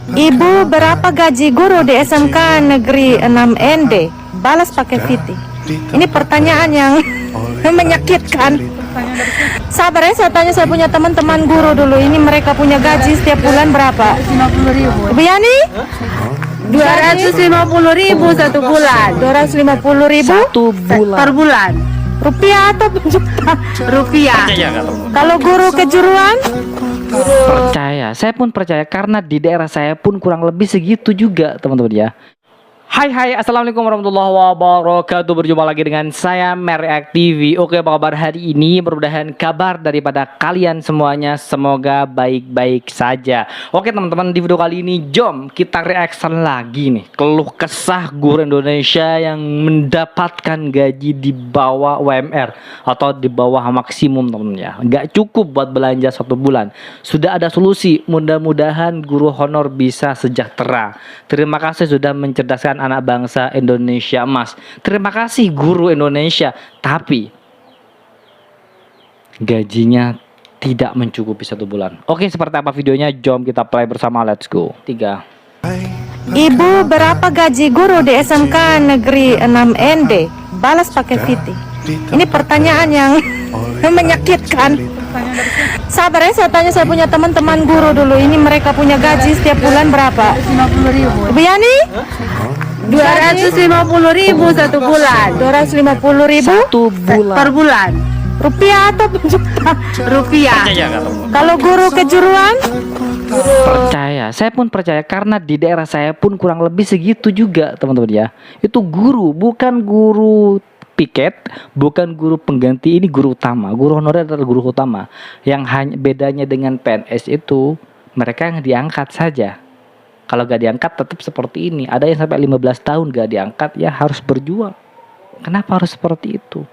Ibu, berapa gaji guru di SMK Negeri 6 ND? Balas pakai Viti. Ini pertanyaan yang menyakitkan. Sabar ya, saya tanya saya punya teman-teman guru dulu. Ini mereka punya gaji setiap bulan berapa? 50.000. Bu Yani? 250.000 satu bulan. 250.000 Satu bulan. Per bulan. rupiah atau juta? Rupiah. Kalau guru kejuruan? Percaya, saya pun percaya karena di daerah saya pun kurang lebih segitu juga teman-teman ya. Hai, assalamualaikum warahmatullahi wabarakatuh. Berjumpa lagi dengan saya Mereact TV. Oke, apa kabar hari ini? Mudah-mudahan kabar daripada kalian semuanya semoga baik-baik saja. Oke teman-teman, di video kali ini jom kita reaction lagi nih keluh kesah guru Indonesia yang mendapatkan gaji di bawah UMR atau di bawah maksimum teman-teman ya. Nggak cukup buat belanja 1 bulan. Sudah ada solusi, mudah-mudahan guru honor bisa sejahtera. Terima kasih sudah mencerdaskan anak bangsa Indonesia emas. Terima kasih guru Indonesia. Tapi gajinya tidak mencukupi 1 bulan. Oke, seperti apa videonya? Jom kita play bersama. Let's go. 3. Ibu, berapa gaji guru di SMK Negeri 6 ND? Balas pakai Viti. Ini pertanyaan yang menyakitkan. Sabar ya, saya tanya saya punya teman-teman guru dulu. Ini mereka punya gaji setiap bulan berapa? 50.000. Bu Yani? 250.000 satu bulan. 250.000 1 bulan. Per bulan. rupiah atau juta? Rupiah. Kalau guru kejuruan? Percaya, saya pun percaya karena di daerah saya pun kurang lebih segitu juga teman-teman ya. Itu guru, bukan guru piket, bukan guru pengganti, ini guru utama. Guru honorer adalah guru utama. Yang hanya bedanya dengan PNS itu mereka yang diangkat saja. Kalau gak diangkat tetap seperti ini. Ada yang sampai 15 tahun gak diangkat, ya harus berjuang. Kenapa harus seperti itu?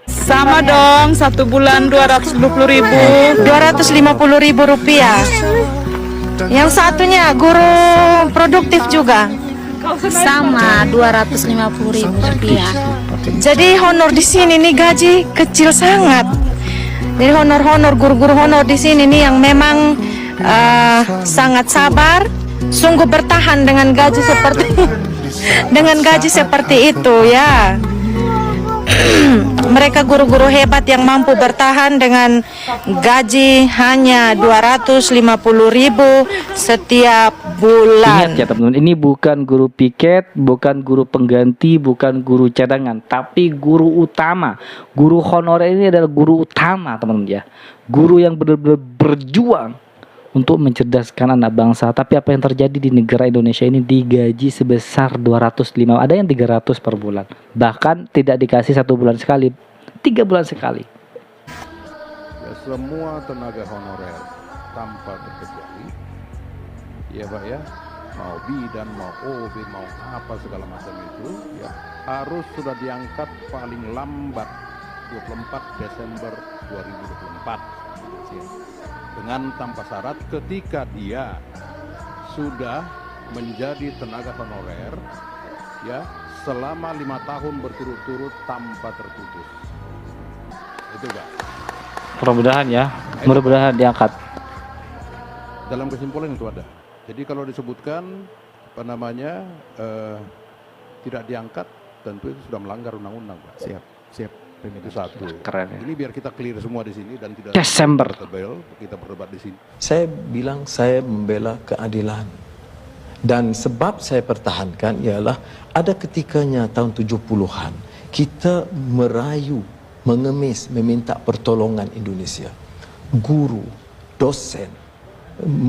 Sama dong, 1 bulan 250.000. 250.000 rupiah. Yang satunya guru produktif juga. Sama 250.000 rupiah. Jadi honor di sini nih gaji kecil sangat. Jadi honor guru-guru honor di sini nih yang memang sangat sabar, sungguh bertahan dengan gaji seperti itu ya. Mereka guru-guru hebat yang mampu bertahan dengan gaji hanya 250.000 setiap bulan. Ingat ya teman-teman, ini bukan guru piket, bukan guru pengganti, bukan guru cadangan, tapi guru utama. Guru honorer ini adalah guru utama teman-teman ya. Guru yang benar-benar berjuang untuk mencerdaskan anak bangsa. Tapi apa yang terjadi di negara Indonesia ini, digaji sebesar 205, ada yang 300 per bulan. Bahkan tidak dikasih 1 bulan sekali, 3 bulan sekali. Ya, semua tenaga honorer tanpa terkecuali, ya Pak ya, mau bidan, mau OB, mau apa segala macam itu, ya harus sudah diangkat paling lambat 24 Desember 2024. Dengan tanpa syarat ketika dia sudah menjadi tenaga honorer ya selama 5 tahun berturut-turut tanpa terputus. Itu Pak. Mudah-mudahan ya, mudah-mudahan diangkat. Dalam kesimpulan itu ada. Jadi kalau disebutkan apa namanya tidak diangkat, tentu itu sudah melanggar undang-undang Pak. Siap. Itu satu. Keren ya. Ini biar kita clear semua di sini dan tidak Desember. kita berdebat di sini. Saya bilang saya membela keadilan. Dan sebab saya pertahankan ialah ada ketikanya tahun 70-an kita merayu, mengemis, meminta pertolongan Indonesia. Guru, dosen,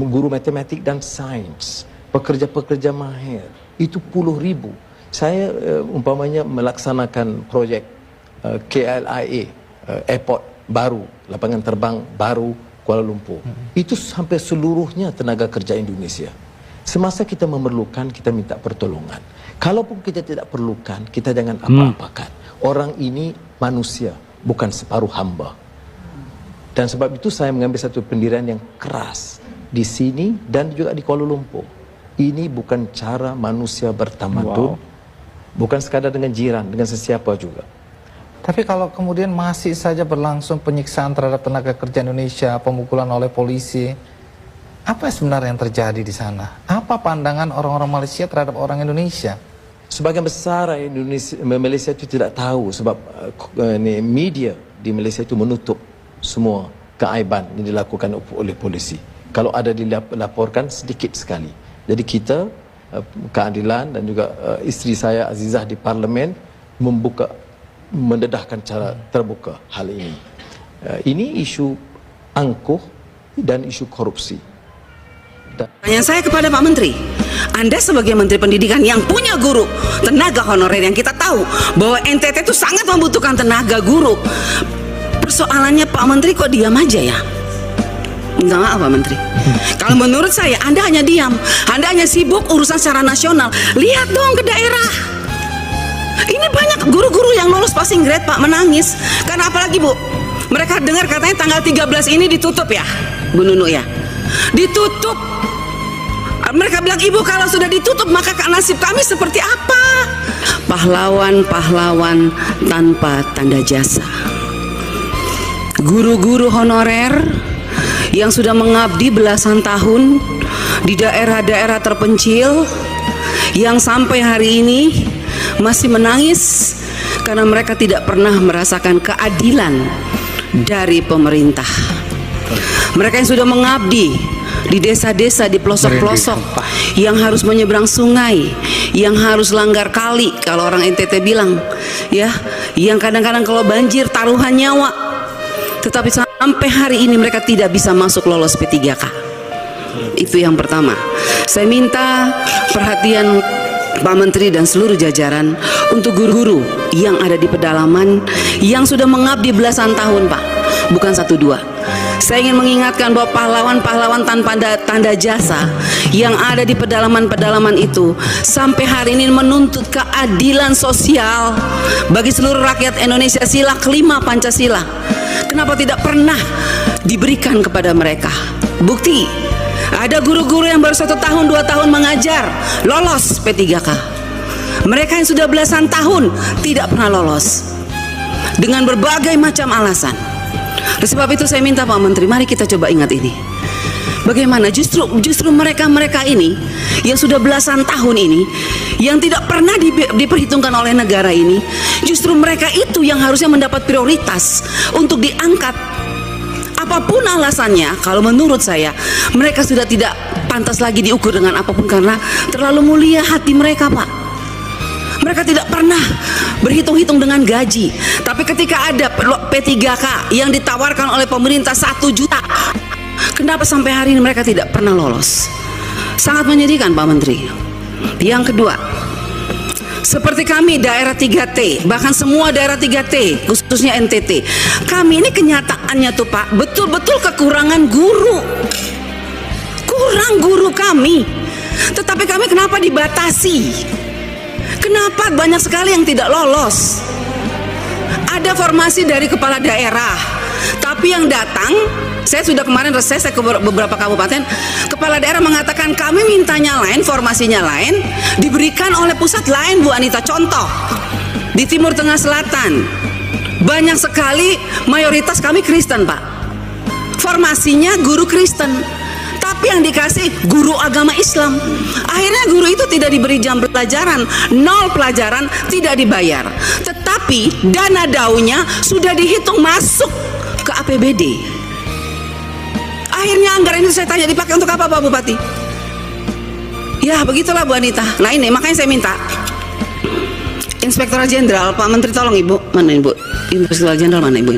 guru matematik dan sains, pekerja-pekerja mahir, itu puluh ribu. Saya umpamanya melaksanakan proyek KLIA, airport baru, lapangan terbang baru Kuala Lumpur. Itu sampai seluruhnya tenaga kerja Indonesia. Semasa kita memerlukan, kita minta pertolongan. Kalaupun kita tidak perlukan, kita jangan apa-apakan. Orang ini manusia, bukan separuh hamba. Dan sebab itu saya mengambil satu pendirian yang keras di sini dan juga di Kuala Lumpur. Ini bukan cara manusia bertamadun, bukan sekadar dengan jiran, dengan sesiapa juga. Tapi kalau kemudian masih saja berlangsung penyiksaan terhadap tenaga kerja Indonesia, pemukulan oleh polisi, Apa sebenarnya yang terjadi di sana? Apa pandangan orang-orang Malaysia terhadap orang Indonesia? Sebagian besar Indonesia, Malaysia itu tidak tahu sebab media di Malaysia itu menutup semua keaiban yang dilakukan oleh polisi. Kalau ada dilaporkan sedikit sekali. Jadi kita keadilan dan juga isteri saya Azizah di parlimen mendedahkan cara terbuka hal ini. Ini isu angkuh dan isu korupsi. Pertanyaan saya kepada Pak Menteri, Anda sebagai Menteri Pendidikan yang punya guru tenaga honorer, yang kita tahu bahwa NTT itu sangat membutuhkan tenaga guru. Persoalannya Pak Menteri kok diam aja ya? Minta maaf Pak Menteri. Kalau menurut saya Anda hanya diam, Anda hanya sibuk urusan secara nasional. Lihat dong ke daerah. Ini banyak guru-guru yang lolos passing grade Pak, menangis. Karena apalagi Bu, mereka dengar katanya tanggal 13 ini ditutup ya, Bu Nunu ya. Ditutup. Mereka bilang, ibu kalau sudah ditutup maka nasib kami seperti apa? Pahlawan-pahlawan tanpa tanda jasa. Guru-guru honorer yang sudah mengabdi belasan tahun di daerah-daerah terpencil, yang sampai hari ini masih menangis karena mereka tidak pernah merasakan keadilan dari pemerintah. Mereka yang sudah mengabdi di desa-desa, di pelosok-pelosok, yang harus menyeberang sungai, yang harus langgar kali kalau orang NTT bilang, ya, yang kadang-kadang kalau banjir taruhan nyawa, tetapi sampai hari ini mereka tidak bisa masuk lolos P3K. Itu yang pertama. Saya minta perhatian Pak Menteri dan seluruh jajaran untuk guru-guru yang ada di pedalaman yang sudah mengabdi belasan tahun Pak, bukan 1-2. Saya ingin mengingatkan bahwa pahlawan-pahlawan tanpa tanda jasa yang ada di pedalaman-pedalaman itu sampai hari ini menuntut keadilan sosial bagi seluruh rakyat Indonesia, sila kelima Pancasila. Kenapa tidak pernah diberikan kepada mereka? Bukti, ada guru-guru yang baru 1 tahun 2 tahun mengajar lolos P3K. Mereka yang sudah belasan tahun tidak pernah lolos dengan berbagai macam alasan. Oleh sebab itu saya minta Pak Menteri, mari kita coba ingat ini. Bagaimana justru mereka ini yang sudah belasan tahun ini, yang tidak pernah diperhitungkan oleh negara ini, justru mereka itu yang harusnya mendapat prioritas untuk diangkat. Apapun alasannya, kalau menurut saya mereka sudah tidak pantas lagi diukur dengan apapun karena terlalu mulia hati mereka Pak. Mereka tidak pernah berhitung-hitung dengan gaji. Tapi ketika ada P3K yang ditawarkan oleh pemerintah 1 juta, kenapa sampai hari ini mereka tidak pernah lolos? Sangat menyedihkan Pak Menteri. Yang kedua, seperti kami daerah 3T, bahkan semua daerah 3T, khususnya NTT, kami ini kenyataannya tuh Pak, betul-betul kekurangan guru. Kurang guru kami. Tetapi kami kenapa dibatasi? Kenapa banyak sekali yang tidak lolos? Ada formasi dari kepala daerah, tapi yang datang, saya sudah kemarin reses ke beberapa kabupaten, kepala daerah mengatakan kami mintanya lain, formasinya lain, diberikan oleh pusat lain Bu Anita. Contoh, di Timur Tengah Selatan, banyak sekali mayoritas kami Kristen Pak. Formasinya guru Kristen, tapi yang dikasih guru agama Islam. Akhirnya guru itu tidak diberi jam pelajaran, 0 pelajaran, tidak dibayar. Tetapi dana daunya sudah dihitung masuk ke APBD. Akhirnya anggaran itu saya tanya, dipakai untuk apa Pak Bupati? Ya begitulah Bu Anita. Nah ini makanya saya minta Inspektorat Jenderal, Pak Menteri tolong Ibu, mana Ibu? Inspektorat Jenderal mana Ibu?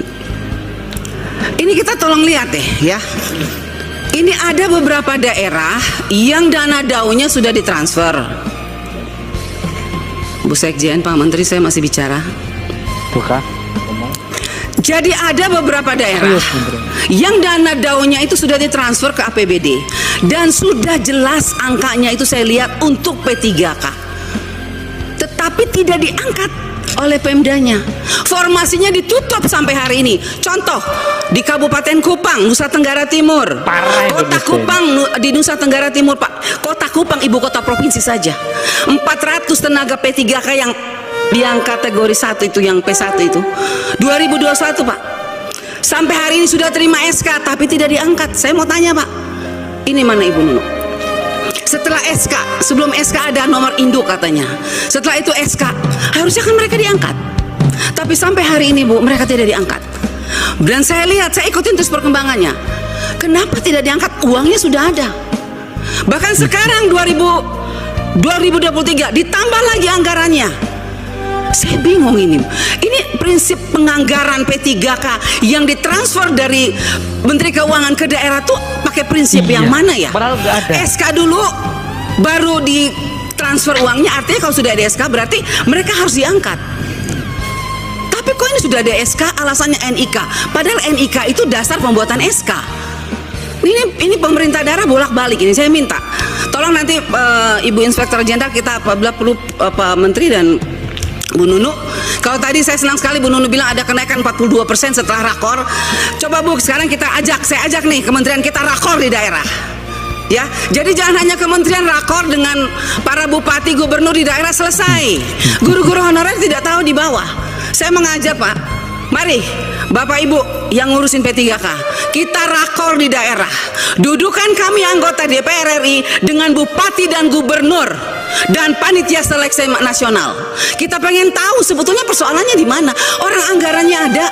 Ini kita tolong lihat deh ya. Ini ada beberapa daerah yang dana daunya sudah ditransfer. Bu Sekjen, Pak Menteri, saya masih bicara. Bukan. Jadi ada beberapa daerah yang dana daunya itu sudah ditransfer ke APBD dan sudah jelas angkanya itu saya lihat untuk P3K. Tetapi tidak diangkat oleh Pemdanya. Formasinya ditutup sampai hari ini. Contoh di Kabupaten Kupang, Nusa Tenggara Timur. Kota Kupang di Nusa Tenggara Timur, Pak. Kota Kupang ibu kota provinsi saja. 400 tenaga P3K yang kategori 1 itu, yang P1 itu 2021 Pak. Sampai hari ini sudah terima SK tapi tidak diangkat. Saya mau tanya Pak, Ini mana Ibu Nunu? Setelah SK, sebelum SK ada nomor induk katanya. Setelah itu SK, harusnya kan mereka diangkat. Tapi sampai hari ini Bu, mereka tidak diangkat. Dan saya lihat, saya ikutin terus perkembangannya. Kenapa tidak diangkat? Uangnya sudah ada. Bahkan sekarang 2023 ditambah lagi anggarannya. Saya bingung ini. Ini prinsip penganggaran P3K yang ditransfer dari Menteri Keuangan ke daerah tuh pakai prinsip yang mana ya? Padahal nggak ada. SK dulu, baru ditransfer uangnya. Artinya kalau sudah ada SK berarti mereka harus diangkat. Tapi kok ini sudah ada SK, alasannya NIK. Padahal NIK itu dasar pembuatan SK. Ini pemerintah daerah bolak-balik ini. Saya minta, tolong nanti Ibu Inspektur Jenderal kita apabila perlu Pak Menteri dan Bu Nunu. Kalau tadi saya senang sekali Bu Nunu bilang ada kenaikan 42% setelah rakor. Coba Bu, sekarang saya ajak nih kementerian kita rakor di daerah. Ya, jadi jangan hanya kementerian rakor dengan para bupati, gubernur di daerah selesai. Guru-guru honorer tidak tahu di bawah. Saya mengajak Pak, mari Bapak Ibu yang ngurusin P3K, kita rakor di daerah. Dudukan kami anggota DPR RI dengan bupati dan gubernur dan panitia seleksi nasional. Kita pengen tahu sebetulnya persoalannya di mana. Orang anggarannya ada,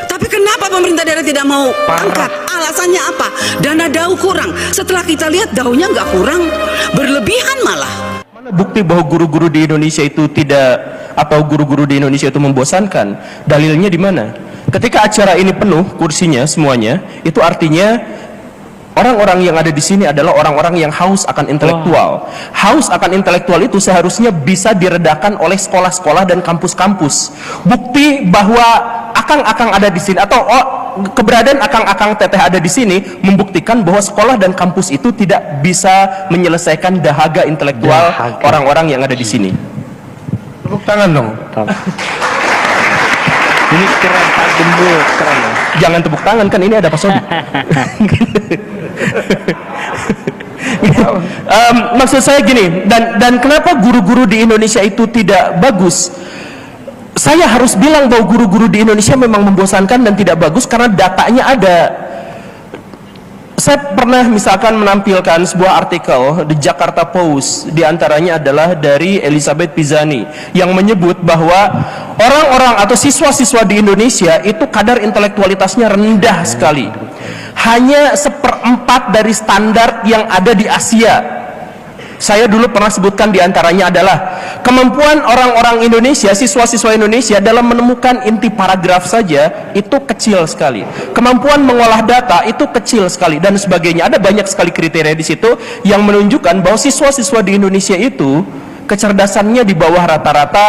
tapi kenapa pemerintah daerah tidak mau angkat? Alasannya apa? Dana DAU kurang. Setelah kita lihat DAU-nya nggak kurang, berlebihan malah. Mana bukti bahwa guru-guru di Indonesia itu tidak, atau guru-guru di Indonesia itu membosankan? Dalilnya di mana? Ketika acara ini penuh kursinya semuanya, itu artinya orang-orang yang ada di sini adalah orang-orang yang haus akan intelektual. Haus akan intelektual itu seharusnya bisa diredakan oleh sekolah-sekolah dan kampus-kampus. Bukti bahwa akang-akang ada di sini atau keberadaan akang-akang teteh ada di sini membuktikan bahwa sekolah dan kampus itu tidak bisa menyelesaikan dahaga intelektual orang-orang yang ada di sini. Tepuk tangan dong. Ini keren Pak Gembul, keren ya. Jangan tepuk tangan, kan ini ada Pak Sodi. Maksud saya gini, dan kenapa guru-guru di Indonesia itu tidak bagus? Saya harus bilang bahwa guru-guru di Indonesia memang membosankan dan tidak bagus karena datanya ada. Saya pernah misalkan menampilkan sebuah artikel di Jakarta Post, diantaranya adalah dari Elizabeth Pizzani yang menyebut bahwa orang-orang atau siswa-siswa di Indonesia itu kadar intelektualitasnya rendah sekali, hanya 1/4 dari standar yang ada di Asia. Saya dulu pernah sebutkan diantaranya adalah kemampuan orang-orang Indonesia, siswa-siswa Indonesia dalam menemukan inti paragraf saja itu kecil sekali. Kemampuan mengolah data itu kecil sekali dan sebagainya. Ada banyak sekali kriteria di situ yang menunjukkan bahwa siswa-siswa di Indonesia itu kecerdasannya di bawah rata-rata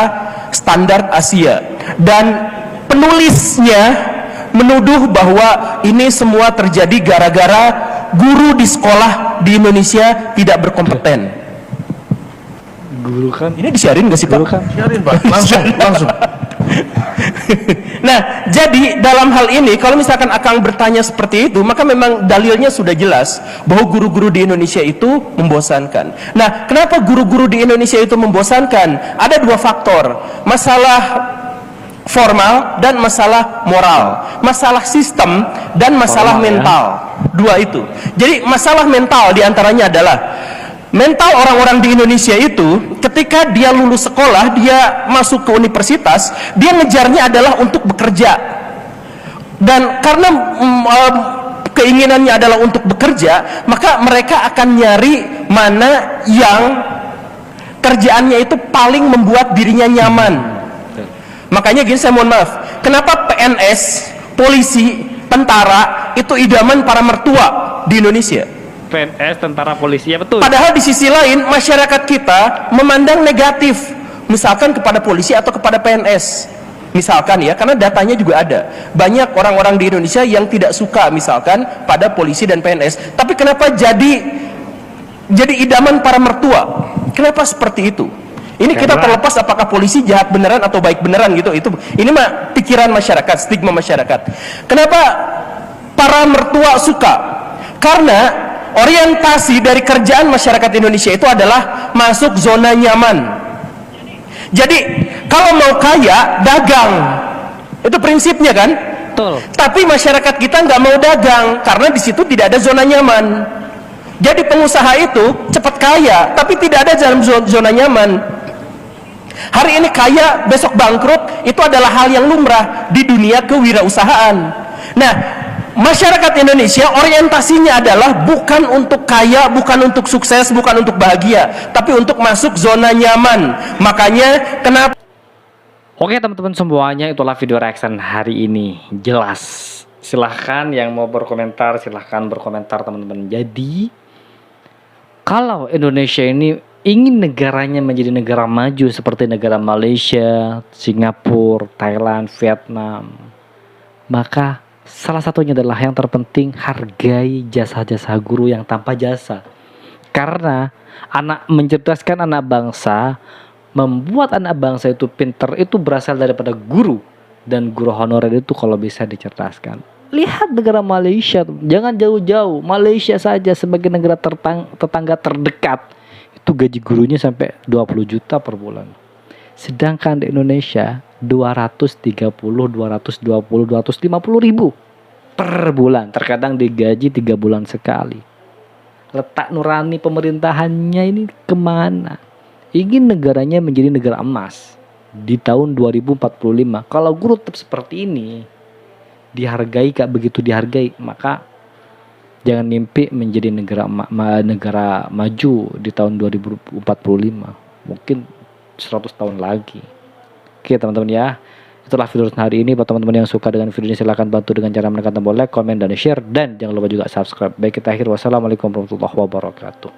standar Asia. Dan penulisnya menuduh bahwa ini semua terjadi gara-gara guru di sekolah di Indonesia tidak berkompeten. Guru kan Ini disiarin nggak sih Pak? Siarin Pak, langsung. Nah, jadi dalam hal ini kalau misalkan Akang bertanya seperti itu, maka memang dalilnya sudah jelas bahwa guru-guru di Indonesia itu membosankan. Nah, kenapa guru-guru di Indonesia itu membosankan? Ada dua faktor, masalah formal dan masalah moral, masalah sistem dan masalah formal, mental. Dua itu. Jadi masalah mental diantaranya adalah mental orang-orang di Indonesia itu ketika dia lulus sekolah, dia masuk ke universitas, dia ngejarnya adalah untuk bekerja. Dan karena keinginannya adalah untuk bekerja, maka mereka akan nyari mana yang kerjaannya itu paling membuat dirinya nyaman. Makanya gini, saya mohon maaf, kenapa PNS, polisi, tentara itu idaman para mertua di Indonesia? PNS, tentara, polisi, ya betul. Padahal di sisi lain masyarakat kita memandang negatif misalkan kepada polisi atau kepada PNS misalkan ya, karena datanya juga ada banyak orang-orang di Indonesia yang tidak suka misalkan pada polisi dan PNS. Tapi kenapa jadi idaman para mertua? Kenapa seperti itu? Ini kita terlepas apakah polisi jahat beneran atau baik beneran gitu. Ini mah pikiran masyarakat, stigma masyarakat. Kenapa para mertua suka? Karena orientasi dari kerjaan masyarakat Indonesia itu adalah masuk zona nyaman. Jadi kalau mau kaya, dagang. Itu prinsipnya kan? Betul. Tapi masyarakat kita nggak mau dagang karena di situ tidak ada zona nyaman. Jadi pengusaha itu cepat kaya, tapi tidak ada dalam zona nyaman. Hari ini kaya, besok bangkrut, itu adalah hal yang lumrah di dunia kewirausahaan. Nah, masyarakat Indonesia orientasinya adalah bukan untuk kaya, bukan untuk sukses, bukan untuk bahagia, tapi untuk masuk zona nyaman. Makanya kenapa? Oke teman-teman semuanya, itulah video reaction hari ini. Jelas. Silahkan yang mau berkomentar, silahkan berkomentar teman-teman. Jadi kalau Indonesia ini ingin negaranya menjadi negara maju seperti negara Malaysia, Singapura, Thailand, Vietnam, maka salah satunya adalah yang terpenting hargai jasa-jasa guru yang tanpa jasa. Karena mencerdaskan anak bangsa, membuat anak bangsa itu pintar itu berasal daripada guru, dan guru honorer itu kalau bisa dicerdaskan. Lihat negara Malaysia, jangan jauh-jauh, Malaysia saja sebagai negara tetangga terdekat itu gaji gurunya sampai 20 juta per bulan. Sedangkan di Indonesia 230, 220, 250 ribu per bulan. Terkadang digaji 3 bulan sekali. Letak nurani pemerintahannya ini kemana? Ingin negaranya menjadi negara emas di tahun 2045. Kalau guru tetap seperti ini, dihargai gak begitu dihargai, maka jangan mimpi menjadi negara maju di tahun 2045. Mungkin 100 tahun lagi. Oke teman-teman ya, itulah video hari ini. Buat teman-teman yang suka dengan video ini, silahkan bantu dengan cara menekan tombol like, komen, dan share. Dan jangan lupa juga subscribe. Baik, kita akhir. Wassalamualaikum warahmatullahi wabarakatuh.